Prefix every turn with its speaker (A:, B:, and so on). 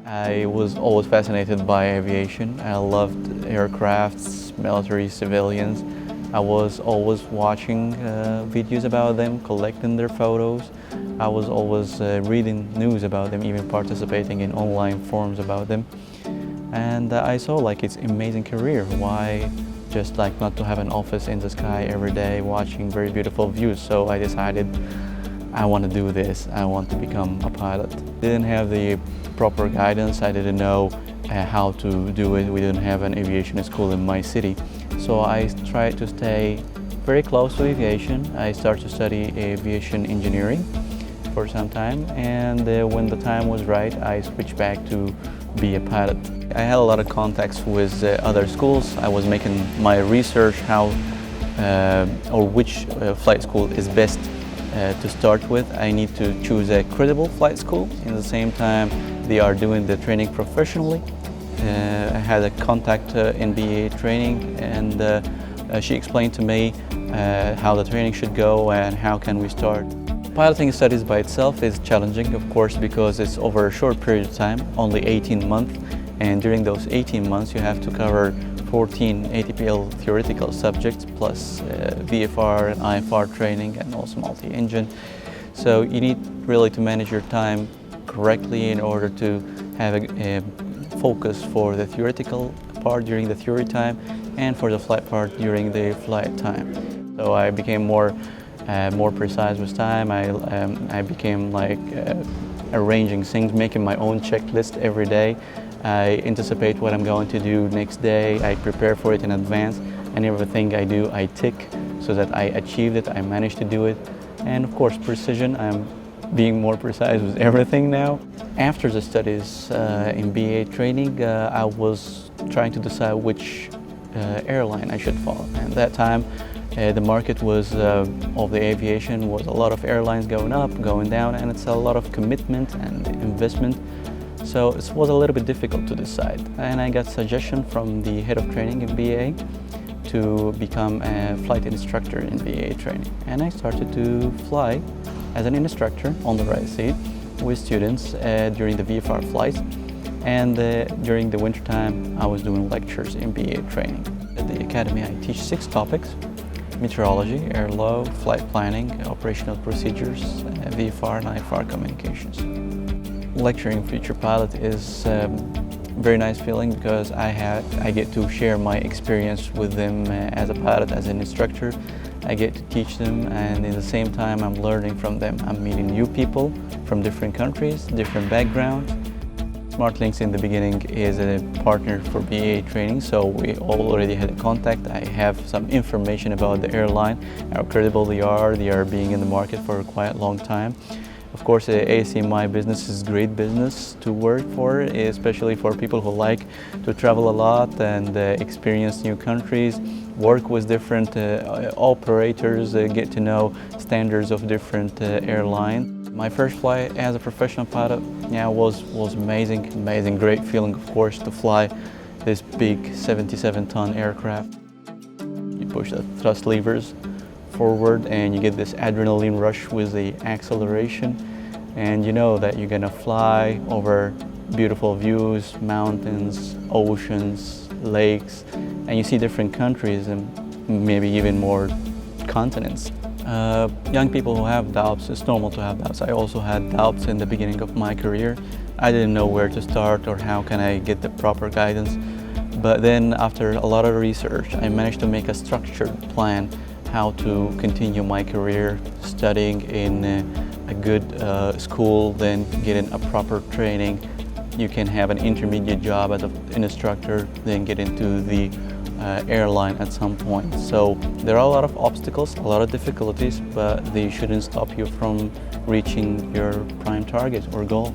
A: I was always fascinated by aviation. I loved aircrafts, military, civilians. I was always watching videos about them, collecting their photos. I was always reading news about them, even participating in online forums about them. And I saw like it's amazing career. Why just like not to have an office in the sky every day watching very beautiful views? So I decided I want to do this. I want to become a pilot. Didn't have the proper guidance. I didn't know how to do it. We didn't have an aviation school in my city. So I tried to stay very close to aviation. I started to study aviation engineering for some time, and when the time was right, I switched back to be a pilot. I had a lot of contacts with other schools. I was making my research how or which flight school is best to start with. I need to choose a credible flight school. In the same time, they are doing the training professionally. I had a contact in BA training, and she explained to me how the training should go and how can we start. Piloting studies by itself is challenging, of course, because it's over a short period of time, only 18 months, and during those 18 months you have to cover 14 ATPL theoretical subjects plus VFR and IFR training and also multi-engine. So you need really to manage your time correctly in order to have a focus for the theoretical part during the theory time and for the flight part during the flight time. So I became more precise with time. I became like arranging things, making my own checklist every day. I anticipate what I'm going to do next day. I prepare for it in advance, and everything I do, I tick so that I achieved it, I managed to do it. And of course, precision, I'm being more precise with everything now. After the studies in BA training, I was trying to decide which airline I should follow. And at that time, the market was of the aviation was a lot of airlines going up, going down, and it's a lot of commitment and investment. So it was a little bit difficult to decide. And I got suggestion from the head of training in BA to become a flight instructor in BA training. And I started to fly as an instructor on the right seat with students during the VFR flights. And during the winter time, I was doing lectures in BA training. At the academy, I teach 6 topics: meteorology, airflow, flight planning, operational procedures, VFR and IFR communications. Lecturing future pilot is a very nice feeling because I get to share my experience with them as a pilot, as an instructor. I get to teach them, and in the same time I'm learning from them. I'm meeting new people from different countries, different backgrounds. SmartLinks in the beginning is a partner for BA training, so we already had a contact. I have some information about the airline, how credible they are being in the market for quite a long time. Of course, ACMI business is great business to work for, especially for people who like to travel a lot and experience new countries, work with different operators, get to know standards of different airlines. My first flight as a professional pilot, was amazing, great feeling, of course, to fly this big 77-ton aircraft. You push the thrust levers forward and you get this adrenaline rush with the acceleration, and you know that you're gonna fly over beautiful views, mountains, oceans, lakes, and you see different countries and maybe even more continents. Young people who have doubts, it's normal to have doubts. I also had doubts in the beginning of my career. I didn't know where to start or how can I get the proper guidance. But then after a lot of research, I managed to make a structured plan how to continue my career, studying in a good school, then getting a proper training. You can have an intermediate job as an instructor, then get into the airline at some point. So there are a lot of obstacles, a lot of difficulties, but they shouldn't stop you from reaching your prime target or goal.